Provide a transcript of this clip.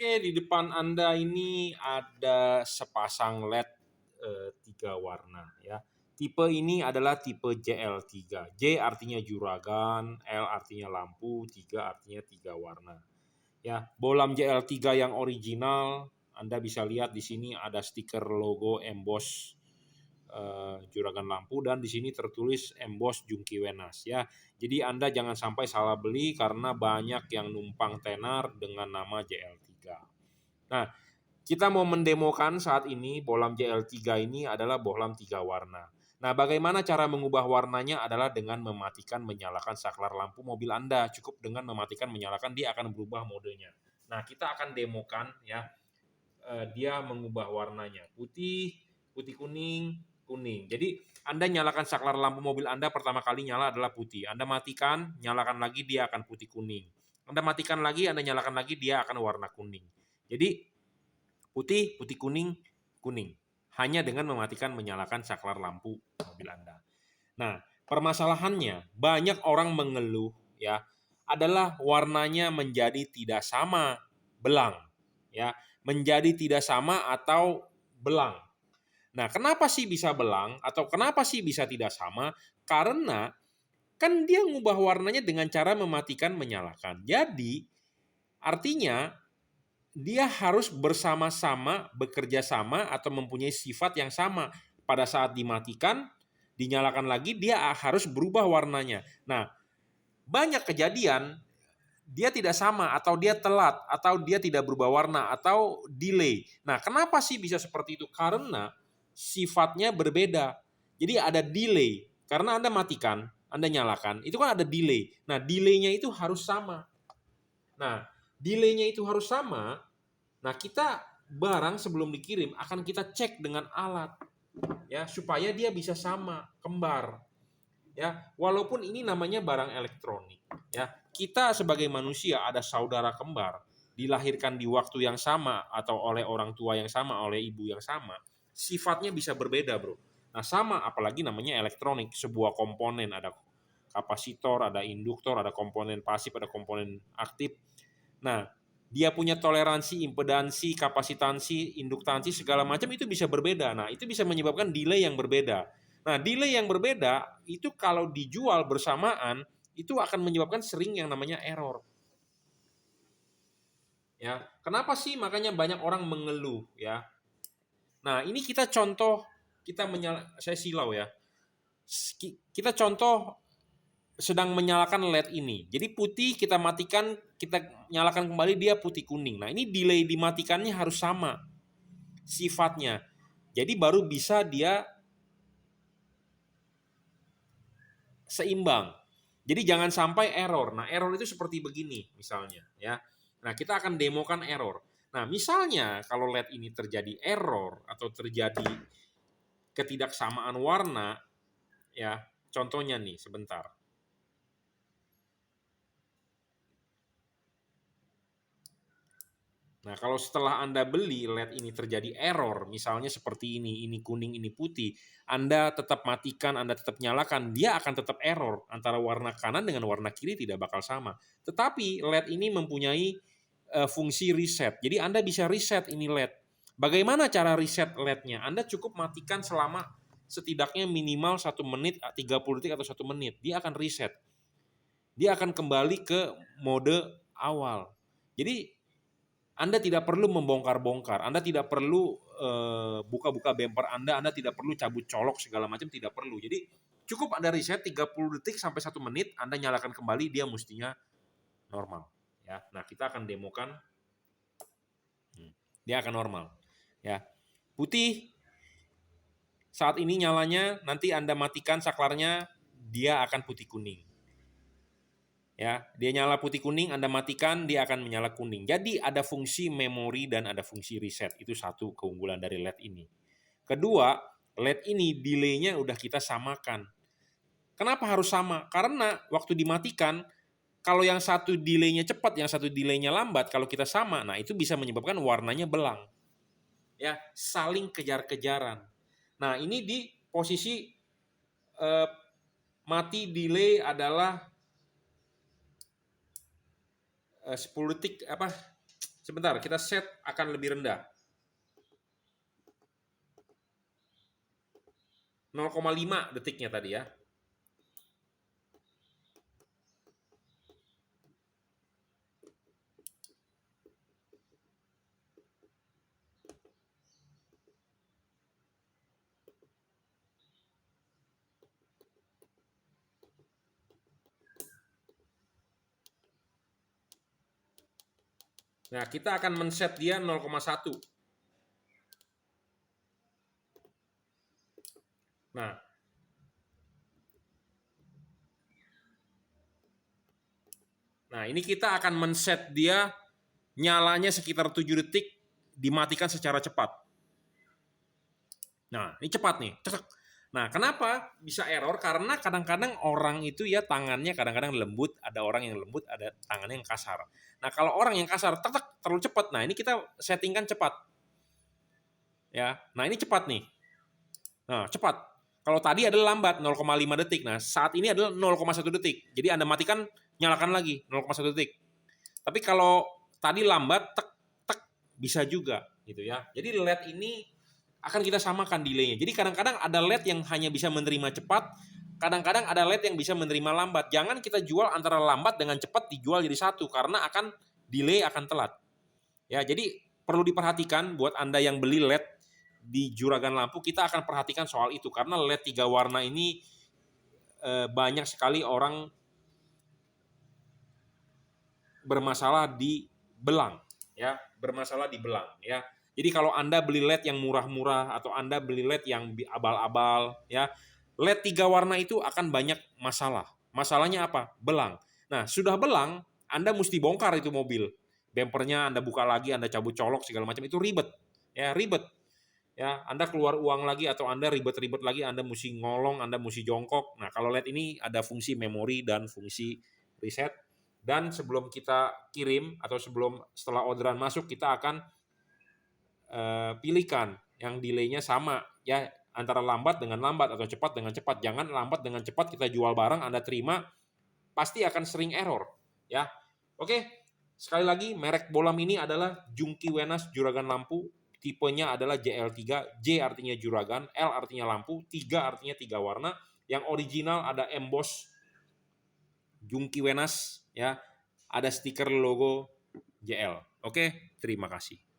Oke, di depan Anda ini ada sepasang LED 3 warna ya. Tipe ini adalah tipe JL3. J artinya juragan, L artinya lampu, 3 artinya 3 warna. Ya, bohlam JL3 yang original, Anda bisa lihat di sini ada stiker logo emboss juragan lampu dan di sini tertulis emboss Jungki Wenas ya. Jadi Anda jangan sampai salah beli karena banyak yang numpang tenar dengan nama JL3. Nah, kita mau mendemokan saat ini bohlam JL3 ini adalah bohlam 3 warna. Nah, bagaimana cara mengubah warnanya adalah dengan mematikan menyalakan saklar lampu mobil Anda. Cukup dengan mematikan menyalakan dia akan berubah modenya. Nah, kita akan demokan ya. Dia mengubah warnanya. Putih, putih kuning, kuning. Jadi Anda nyalakan saklar lampu mobil Anda pertama kali nyala adalah putih. Anda matikan, nyalakan lagi dia akan putih kuning. Anda matikan lagi, Anda nyalakan lagi dia akan warna kuning. Jadi putih, putih kuning, kuning. Hanya dengan mematikan menyalakan saklar lampu mobil Anda. Nah, permasalahannya banyak orang mengeluh ya, adalah warnanya menjadi tidak sama, belang ya, menjadi tidak sama atau belang. Nah, kenapa sih bisa belang atau kenapa sih bisa tidak sama? Karena kan dia ngubah warnanya dengan cara mematikan menyalakan. Jadi, artinya dia harus bersama-sama, bekerja sama atau mempunyai sifat yang sama. Pada saat dimatikan, dinyalakan lagi, dia harus berubah warnanya. Nah, banyak kejadian dia tidak sama atau dia telat atau dia tidak berubah warna atau delay. Nah, kenapa sih bisa seperti itu? Karena sifatnya berbeda. Jadi ada delay. Karena Anda matikan, Anda nyalakan, itu kan ada delay. Nah, delaynya itu harus sama. Nah, delaynya itu harus sama. Nah, kita barang sebelum dikirim akan kita cek dengan alat ya supaya dia bisa sama, kembar. Ya, walaupun ini namanya barang elektronik, ya. Kita sebagai manusia ada saudara kembar, dilahirkan di waktu yang sama atau oleh orang tua yang sama, oleh ibu yang sama, sifatnya bisa berbeda, Bro. Nah, sama apalagi namanya elektronik, sebuah komponen ada kapasitor, ada induktor, ada komponen pasif, ada komponen aktif. Nah, dia punya toleransi, impedansi, kapasitansi, induktansi segala macam itu bisa berbeda. Nah, itu bisa menyebabkan delay yang berbeda. Nah, delay yang berbeda itu kalau dijual bersamaan itu akan menyebabkan sering yang namanya error. Ya, kenapa sih makanya banyak orang mengeluh ya? Nah, ini kita contoh saya silau ya. Kita contoh sedang menyalakan LED ini. Jadi putih kita matikan, kita nyalakan kembali dia putih kuning. Nah, ini delay dimatikannya harus sama sifatnya. Jadi baru bisa dia seimbang. Jadi jangan sampai error. Nah, error itu seperti begini misalnya ya. Nah, kita akan demokan error. Nah, misalnya kalau LED ini terjadi error atau terjadi ketidaksamaan warna ya. Contohnya nih sebentar. Nah, kalau setelah Anda beli LED ini terjadi error, misalnya seperti ini kuning, ini putih, Anda tetap matikan, Anda tetap nyalakan, dia akan tetap error. Antara warna kanan dengan warna kiri tidak bakal sama. Tetapi LED ini mempunyai fungsi reset. Jadi Anda bisa reset ini LED. Bagaimana cara reset LED-nya? Anda cukup matikan selama setidaknya minimal 1 menit, 30 detik atau 1 menit. Dia akan reset. Dia akan kembali ke mode awal. Jadi anda tidak perlu membongkar-bongkar, Anda tidak perlu buka-buka bumper Anda tidak perlu cabut colok segala macam, tidak perlu. Jadi cukup Anda reset 30 detik sampai 1 menit, Anda nyalakan kembali, dia mestinya normal. Ya, nah kita akan demokan, dia akan normal. Ya, putih saat ini nyalanya, nanti Anda matikan saklarnya, dia akan putih kuning. Ya, dia nyala putih kuning, Anda matikan, dia akan menyala kuning. Jadi ada fungsi memori dan ada fungsi reset. Itu satu keunggulan dari LED ini. Kedua, LED ini delay-nya udah kita samakan. Kenapa harus sama? Karena waktu dimatikan, kalau yang satu delay-nya cepat, yang satu delay-nya lambat, kalau kita sama, nah itu bisa menyebabkan warnanya belang. Ya, saling kejar-kejaran. Nah, ini di posisi mati delay adalah 10 detik Sebentar, kita set akan lebih rendah. 0,5 detiknya tadi ya. Nah, kita akan men-set dia 0,1. Nah, ini kita akan men-set dia nyalanya sekitar 7 detik, dimatikan secara cepat. Nah, ini cepat nih. Nah, kenapa bisa error? Karena kadang-kadang orang itu ya tangannya kadang-kadang lembut, ada orang yang lembut, ada tangannya yang kasar. Nah, kalau orang yang kasar terlalu cepat. Nah, ini kita settingkan cepat. Ya. Nah, ini cepat nih. Nah, cepat. Kalau tadi adalah lambat 0,5 detik. Nah, saat ini adalah 0,1 detik. Jadi Anda matikan, nyalakan lagi 0,1 detik. Tapi kalau tadi lambat bisa juga gitu ya. Jadi LED ini akan kita samakan delay-nya. Jadi kadang-kadang ada LED yang hanya bisa menerima cepat, kadang-kadang ada LED yang bisa menerima lambat. Jangan kita jual antara lambat dengan cepat dijual jadi satu karena akan delay akan telat. Ya, jadi perlu diperhatikan buat Anda yang beli LED di juragan lampu, kita akan perhatikan soal itu karena LED 3 warna ini banyak sekali orang bermasalah di belang ya, bermasalah di belang ya. Jadi kalau Anda beli LED yang murah-murah atau Anda beli LED yang abal-abal ya, LED 3 warna itu akan banyak masalah. Masalahnya apa? Belang. Nah, sudah belang, Anda mesti bongkar itu mobil. Bempernya Anda buka lagi, Anda cabut colok segala macam, itu ribet. Ya, ribet. Ya, Anda keluar uang lagi atau Anda ribet-ribet lagi, Anda mesti ngolong, Anda mesti jongkok. Nah, kalau LED ini ada fungsi memori dan fungsi reset. Dan sebelum kita kirim atau setelah orderan masuk, kita akan pilihkan yang delay-nya sama ya, antara lambat dengan lambat atau cepat dengan cepat. Jangan lambat dengan cepat kita jual barang Anda terima, pasti akan sering error ya. Oke, sekali lagi merek bolam ini adalah Junkey Wenas juragan lampu, tipenya adalah JL3, J artinya juragan, L artinya lampu, 3 artinya 3 warna. Yang original ada emboss Junkey Wenas ya, ada stiker logo JL. Oke, terima kasih.